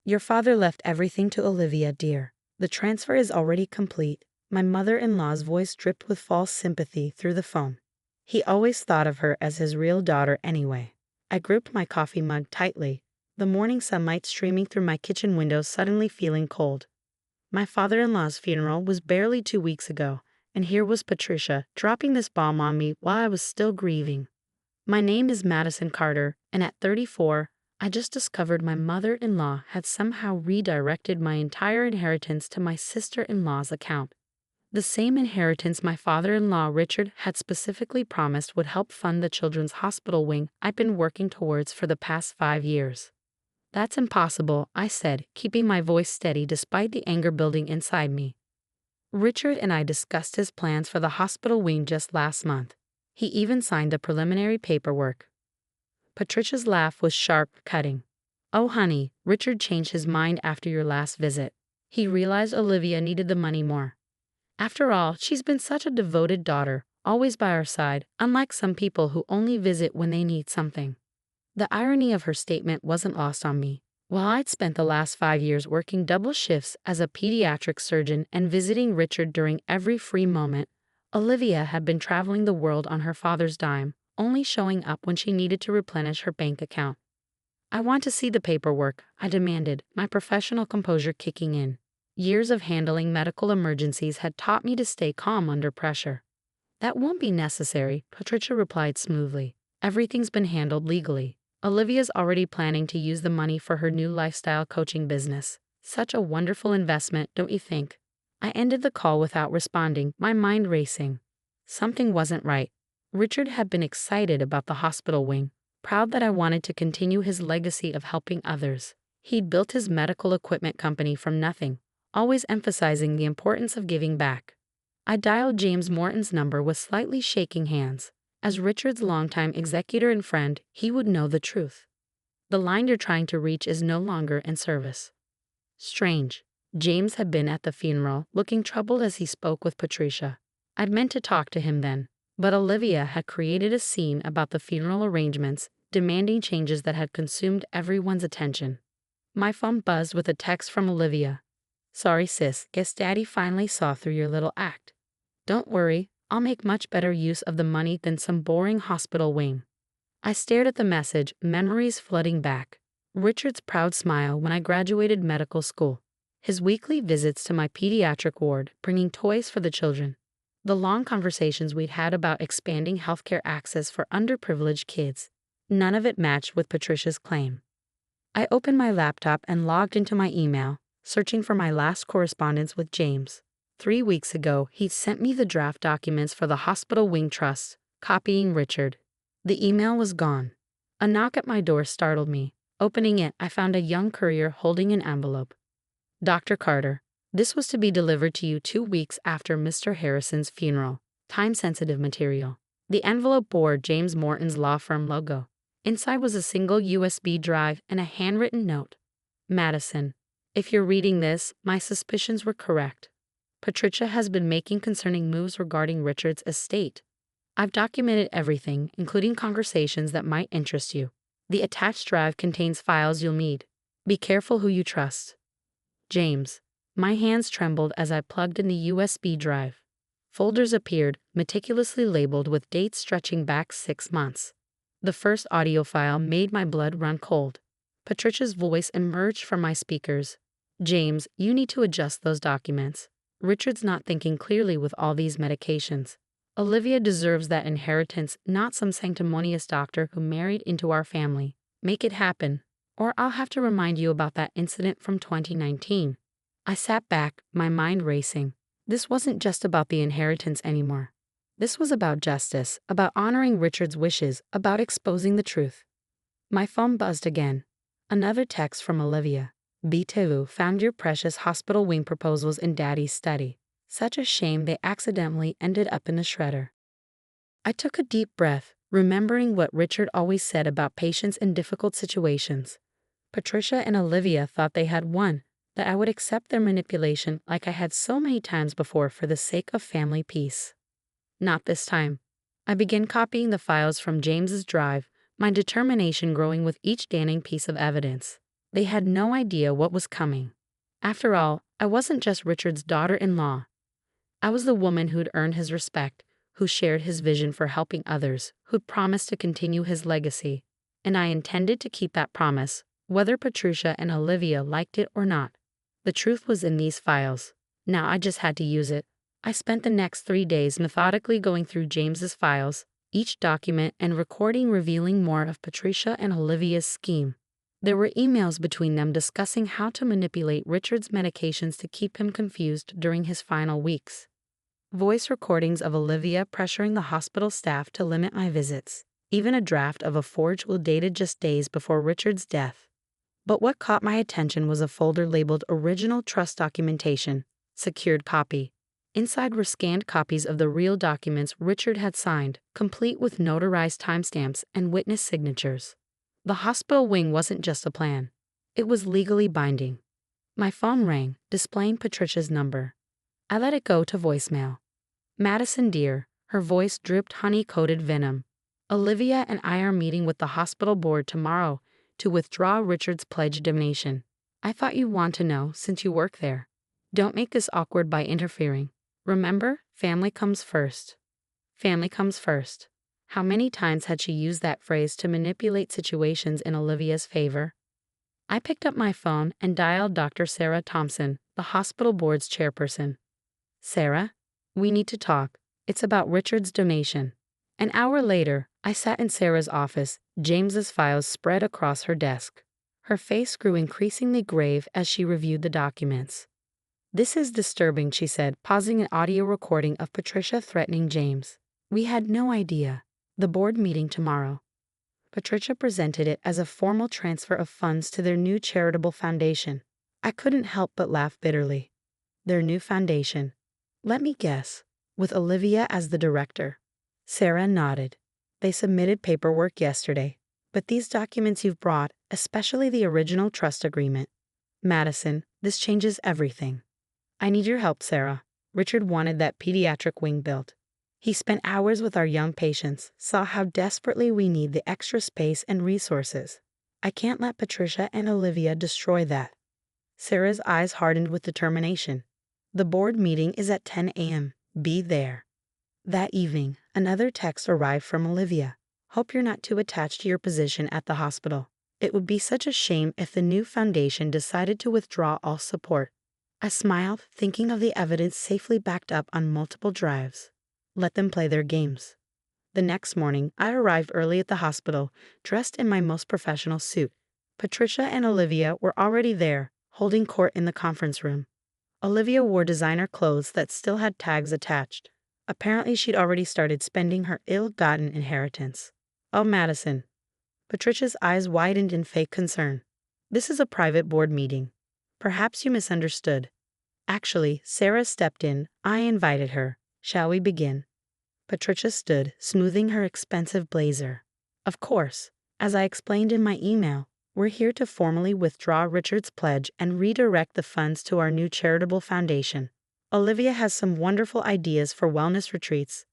Your father left everything to Olivia, dear. The transfer is already complete. My mother-in-law's voice dripped with false sympathy through the phone. He always thought of her as his real daughter anyway. I gripped my coffee mug tightly, the morning sunlight streaming through my kitchen window suddenly feeling cold. My father-in-law's funeral was barely 2 weeks ago, and here was Patricia dropping this bomb on me while I was still grieving. My name is Madison Carter, and at 34, I just discovered my mother-in-law had somehow redirected my entire inheritance to my sister-in-law's account. The same inheritance my father-in-law Richard had specifically promised would help fund the children's hospital wing I've been working towards for the past 5 years. That's impossible, I said, keeping my voice steady despite the anger building inside me. Richard and I discussed his plans for the hospital wing just last month. He even signed the preliminary paperwork. Patricia's laugh was sharp, cutting. Oh honey, Richard changed his mind after your last visit. He realized Olivia needed the money more. After all, she's been such a devoted daughter, always by our side, unlike some people who only visit when they need something. The irony of her statement wasn't lost on me. While I'd spent the last 5 years working double shifts as a pediatric surgeon and visiting Richard during every free moment, Olivia had been traveling the world on her father's dime, only showing up when she needed to replenish her bank account. I want to see the paperwork, I demanded, my professional composure kicking in. Years of handling medical emergencies had taught me to stay calm under pressure. That won't be necessary, Patricia replied smoothly. Everything's been handled legally. Olivia's already planning to use the money for her new lifestyle coaching business. Such a wonderful investment, don't you think? I ended the call without responding, my mind racing. Something wasn't right. Richard had been excited about the hospital wing, proud that I wanted to continue his legacy of helping others. He'd built his medical equipment company from nothing, always emphasizing the importance of giving back. I dialed James Morton's number with slightly shaking hands. As Richard's longtime executor and friend, he would know the truth. The line you're trying to reach is no longer in service. Strange. James had been at the funeral, looking troubled as he spoke with Patricia. I'd meant to talk to him then, but Olivia had created a scene about the funeral arrangements, demanding changes that had consumed everyone's attention. My phone buzzed with a text from Olivia. Sorry sis, guess Daddy finally saw through your little act. Don't worry, I'll make much better use of the money than some boring hospital wing. I stared at the message, memories flooding back. Richard's proud smile when I graduated medical school. His weekly visits to my pediatric ward, bringing toys for the children. The long conversations we'd had about expanding healthcare access for underprivileged kids. None of it matched with Patricia's claim. I opened my laptop and logged into my email, searching for my last correspondence with James. 3 weeks ago, he'd sent me the draft documents for the hospital wing trust, copying Richard. The email was gone. A knock at my door startled me. Opening it, I found a young courier holding an envelope. Dr. Carter, this was to be delivered to you 2 weeks after Mr. Harrison's funeral. Time-sensitive material. The envelope bore James Morton's law firm logo. Inside was a single USB drive and a handwritten note. Madison, if you're reading this, my suspicions were correct. Patricia has been making concerning moves regarding Richard's estate. I've documented everything, including conversations that might interest you. The attached drive contains files you'll need. Be careful who you trust. James. My hands trembled as I plugged in the USB drive. Folders appeared, meticulously labeled with dates stretching back 6 months. The first audio file made my blood run cold. Patricia's voice emerged from my speakers. James, you need to adjust those documents. Richard's not thinking clearly with all these medications. Olivia deserves that inheritance, not some sanctimonious doctor who married into our family. Make it happen, or I'll have to remind you about that incident from 2019. I sat back, my mind racing. This wasn't just about the inheritance anymore. This was about justice, about honoring Richard's wishes, about exposing the truth. My phone buzzed again. Another text from Olivia. Btevu found your precious hospital wing proposals in Daddy's study. Such a shame they accidentally ended up in the shredder. I took a deep breath, remembering what Richard always said about patients in difficult situations. Patricia and Olivia thought they had won, that I would accept their manipulation like I had so many times before for the sake of family peace. Not this time. I began copying the files from James's drive, my determination growing with each damning piece of evidence. They had no idea what was coming. After all, I wasn't just Richard's daughter-in-law. I was the woman who'd earned his respect, who shared his vision for helping others, who'd promised to continue his legacy. And I intended to keep that promise, whether Patricia and Olivia liked it or not. The truth was in these files. Now I just had to use it. I spent the next 3 days methodically going through James's files, each document and recording revealing more of Patricia and Olivia's scheme. There were emails between them discussing how to manipulate Richard's medications to keep him confused during his final weeks. Voice recordings of Olivia pressuring the hospital staff to limit my visits. Even a draft of a forged will dated just days before Richard's death. But what caught my attention was a folder labeled Original Trust Documentation, Secured Copy. Inside were scanned copies of the real documents Richard had signed, complete with notarized timestamps and witness signatures. The hospital wing wasn't just a plan. It was legally binding. My phone rang, displaying Patricia's number. I let it go to voicemail. Madison dear, her voice dripped honey-coated venom. Olivia and I are meeting with the hospital board tomorrow to withdraw Richard's pledged donation. I thought you'd want to know since you work there. Don't make this awkward by interfering. Remember, family comes first. Family comes first. How many times had she used that phrase to manipulate situations in Olivia's favor? I picked up my phone and dialed Dr. Sarah Thompson, the hospital board's chairperson. Sarah, we need to talk. It's about Richard's donation. An hour later, I sat in Sarah's office, James's files spread across her desk. Her face grew increasingly grave as she reviewed the documents. This is disturbing, she said, pausing an audio recording of Patricia threatening James. We had no idea. The board meeting tomorrow. Patricia presented it as a formal transfer of funds to their new charitable foundation. I couldn't help but laugh bitterly. Their new foundation. Let me guess. With Olivia as the director. Sarah nodded. They submitted paperwork yesterday. But these documents you've brought, especially the original trust agreement. Madison, this changes everything. I need your help, Sarah. Richard wanted that pediatric wing built. He spent hours with our young patients, saw how desperately we need the extra space and resources. I can't let Patricia and Olivia destroy that. Sarah's eyes hardened with determination. The board meeting is at 10 a.m. Be there. That evening, another text arrived from Olivia. Hope you're not too attached to your position at the hospital. It would be such a shame if the new foundation decided to withdraw all support. I smiled, thinking of the evidence safely backed up on multiple drives. Let them play their games. The next morning, I arrived early at the hospital, dressed in my most professional suit. Patricia and Olivia were already there, holding court in the conference room. Olivia wore designer clothes that still had tags attached. Apparently, she'd already started spending her ill-gotten inheritance. Oh, Madison. Patricia's eyes widened in fake concern. This is a private board meeting. Perhaps you misunderstood. Actually, Sarah stepped in. I invited her. Shall we begin? Patricia stood, smoothing her expensive blazer. Of course. As I explained in my email, we're here to formally withdraw Richard's pledge and redirect the funds to our new charitable foundation. Olivia has some wonderful ideas for wellness retreats.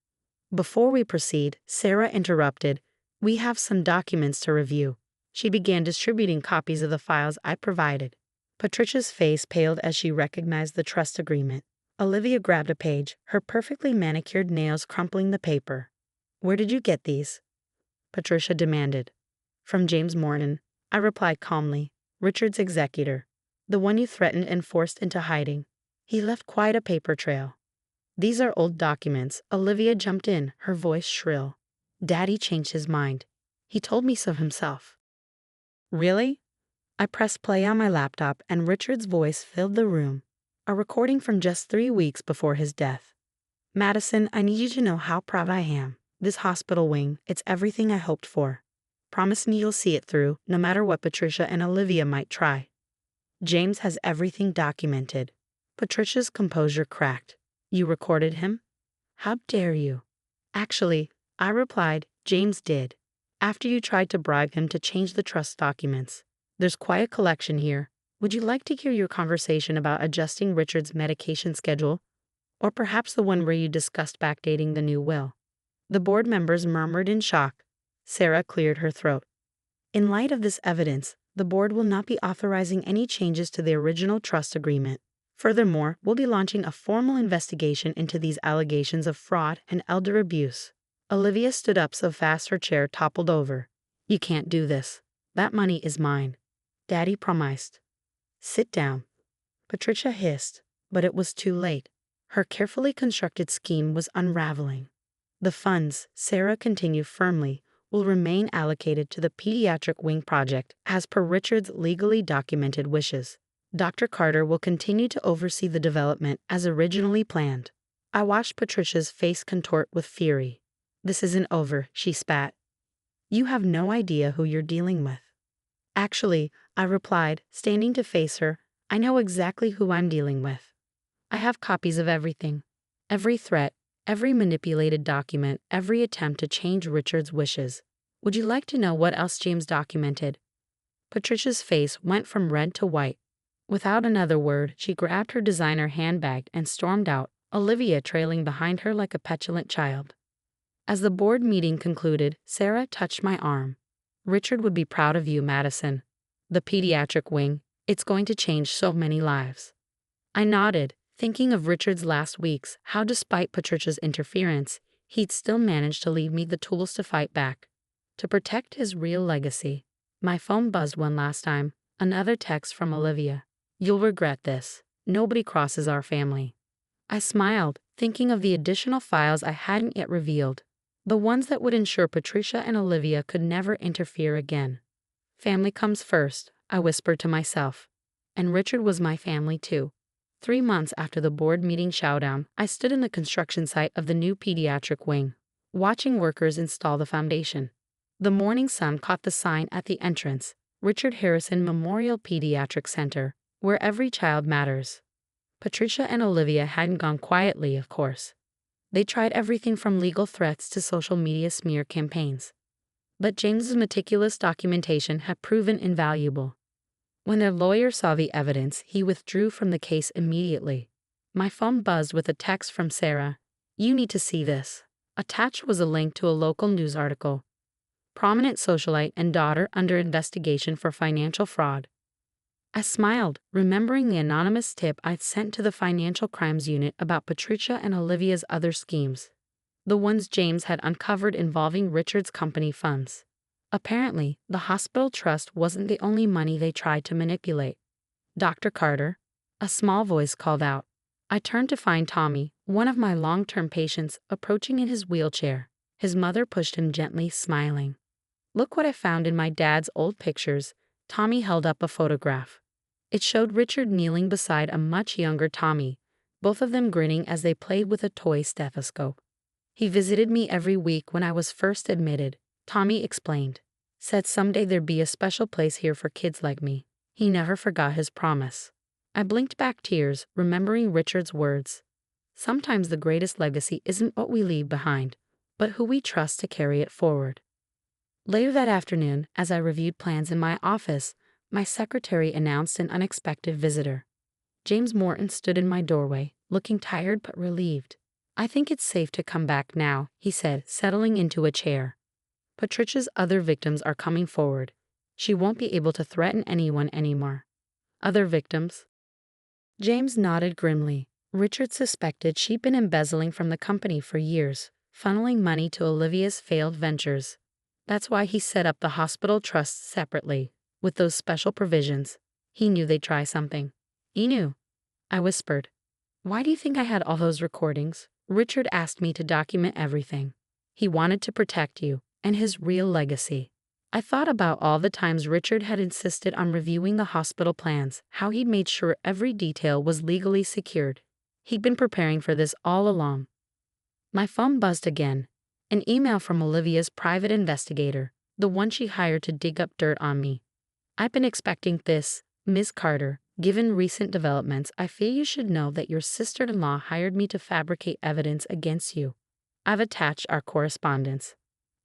Before we proceed, Sarah interrupted. We have some documents to review. She began distributing copies of the files I provided. Patricia's face paled as she recognized the trust agreement. Olivia grabbed a page, her perfectly manicured nails crumpling the paper. Where did you get these? Patricia demanded. From James Morton, I replied calmly. Richard's executor. The one you threatened and forced into hiding. He left quite a paper trail. These are old documents. Olivia jumped in, her voice shrill. Daddy changed his mind. He told me so himself. Really? I pressed play on my laptop and Richard's voice filled the room. A recording from just 3 weeks before his death. Madison, I need you to know how proud I am. This hospital wing, it's everything I hoped for. Promise me you'll see it through, no matter what Patricia and Olivia might try. James has everything documented. Patricia's composure cracked. You recorded him? How dare you? Actually, I replied, James did. After you tried to bribe him to change the trust documents. There's quite a collection here. Would you like to hear your conversation about adjusting Richard's medication schedule? Or perhaps the one where you discussed backdating the new will? The board members murmured in shock. Sarah cleared her throat. In light of this evidence, The board will not be authorizing any changes to the original trust agreement. Furthermore, we'll be launching a formal investigation into these allegations of fraud and elder abuse. Olivia stood up so fast her chair toppled over. You can't do this. That money is mine. Daddy promised. Sit down. Patricia hissed, but it was too late. Her carefully constructed scheme was unraveling. The funds, Sarah continued firmly, will remain allocated to the pediatric wing project as per Richard's legally documented wishes. Dr. Carter will continue to oversee the development as originally planned. I watched Patricia's face contort with fury. This isn't over, she spat. You have no idea who you're dealing with. Actually, I replied, standing to face her, I know exactly who I'm dealing with. I have copies of everything. Every threat, every manipulated document, every attempt to change Richard's wishes. Would you like to know what else James documented? Patricia's face went from red to white. Without another word, she grabbed her designer handbag and stormed out, Olivia trailing behind her like a petulant child. As the board meeting concluded, Sarah touched my arm. Richard would be proud of you, Madison. The pediatric wing, it's going to change so many lives. I nodded, thinking of Richard's last weeks, how despite Patricia's interference, he'd still managed to leave me the tools to fight back. To protect his real legacy. My phone buzzed one last time, another text from Olivia. You'll regret this. Nobody crosses our family. I smiled, thinking of the additional files I hadn't yet revealed. The ones that would ensure Patricia and Olivia could never interfere again. Family comes first, I whispered to myself. And Richard was my family too. 3 months after the board meeting showdown, I stood in the construction site of the new pediatric wing, watching workers install the foundation. The morning sun caught the sign at the entrance, Richard Harrison Memorial Pediatric Center, where every child matters. Patricia and Olivia hadn't gone quietly, of course. They tried everything from legal threats to social media smear campaigns. But James's meticulous documentation had proven invaluable. When their lawyer saw the evidence, he withdrew from the case immediately. My phone buzzed with a text from Sarah. You need to see this. Attached was a link to a local news article. Prominent socialite and daughter under investigation for financial fraud. I smiled, remembering the anonymous tip I'd sent to the financial crimes unit about Patricia and Olivia's other schemes. The ones James had uncovered involving Richard's company funds. Apparently, the hospital trust wasn't the only money they tried to manipulate. Dr. Carter, a small voice called out. I turned to find Tommy, one of my long-term patients, approaching in his wheelchair. His mother pushed him gently, smiling. Look what I found in my dad's old pictures. Tommy held up a photograph. It showed Richard kneeling beside a much younger Tommy, both of them grinning as they played with a toy stethoscope. He visited me every week when I was first admitted, Tommy explained. Said someday there'd be a special place here for kids like me. He never forgot his promise. I blinked back tears, remembering Richard's words. Sometimes the greatest legacy isn't what we leave behind, but who we trust to carry it forward. Later that afternoon, as I reviewed plans in my office, my secretary announced an unexpected visitor. James Morton stood in my doorway, looking tired but relieved. I think it's safe to come back now, he said, settling into a chair. Patricia's other victims are coming forward. She won't be able to threaten anyone anymore. Other victims? James nodded grimly. Richard suspected she'd been embezzling from the company for years, funneling money to Olivia's failed ventures. That's why he set up the hospital trust separately, with those special provisions. He knew they'd try something. He knew. I whispered. Why do you think I had all those recordings? Richard asked me to document everything. He wanted to protect you, and his real legacy. I thought about all the times Richard had insisted on reviewing the hospital plans, how he'd made sure every detail was legally secured. He'd been preparing for this all along. My phone buzzed again. An email from Olivia's private investigator, the one she hired to dig up dirt on me. I've been expecting this, Ms. Carter. Given recent developments, I feel you should know that your sister-in-law hired me to fabricate evidence against you. I've attached our correspondence.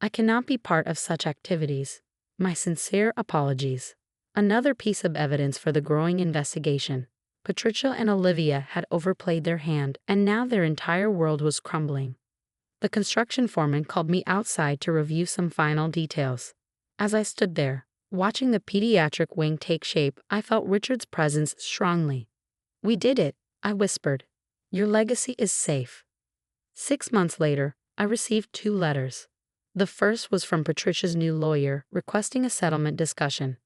I cannot be part of such activities. My sincere apologies. Another piece of evidence for the growing investigation. Patricia and Olivia had overplayed their hand, and now their entire world was crumbling. The construction foreman called me outside to review some final details. As I stood there, Watching the pediatric wing take shape, I felt Richard's presence strongly. "We did it," I whispered. "Your legacy is safe." 6 months later, I received 2 letters. The first was from Patricia's new lawyer, requesting a settlement discussion.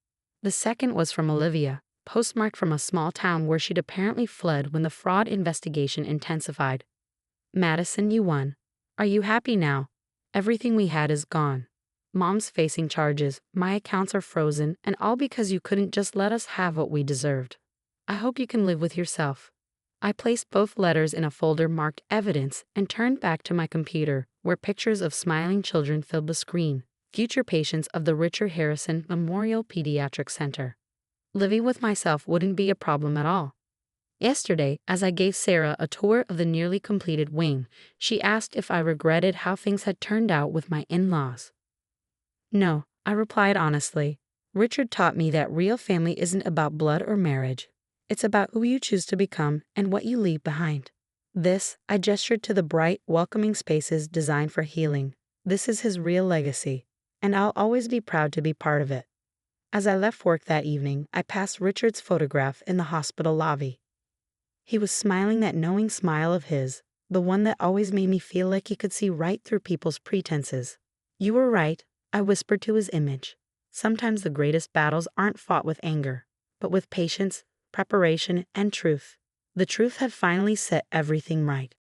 The second was from Olivia, postmarked from a small town where she'd apparently fled when the fraud investigation intensified. "Madison, you won. Are you happy now? Everything we had is gone. Mom's facing charges, my accounts are frozen, and all because you couldn't just let us have what we deserved. I hope you can live with yourself." I placed both letters in a folder marked Evidence and turned back to my computer, where pictures of smiling children filled the screen, future patients of the Richard Harrison Memorial Pediatric Center. Living with myself wouldn't be a problem at all. Yesterday, as I gave Sarah a tour of the nearly completed wing, she asked if I regretted how things had turned out with my in-laws. "No," I replied honestly. "Richard taught me that real family isn't about blood or marriage. It's about who you choose to become and what you leave behind." I gestured to the bright, welcoming spaces designed for healing. "This is his real legacy, and I'll always be proud to be part of it." As I left work that evening, I passed Richard's photograph in the hospital lobby. He was smiling that knowing smile of his, the one that always made me feel like he could see right through people's pretenses. "You were right," I whispered to his image. "Sometimes the greatest battles aren't fought with anger, but with patience, preparation, and truth." The truth had finally set everything right.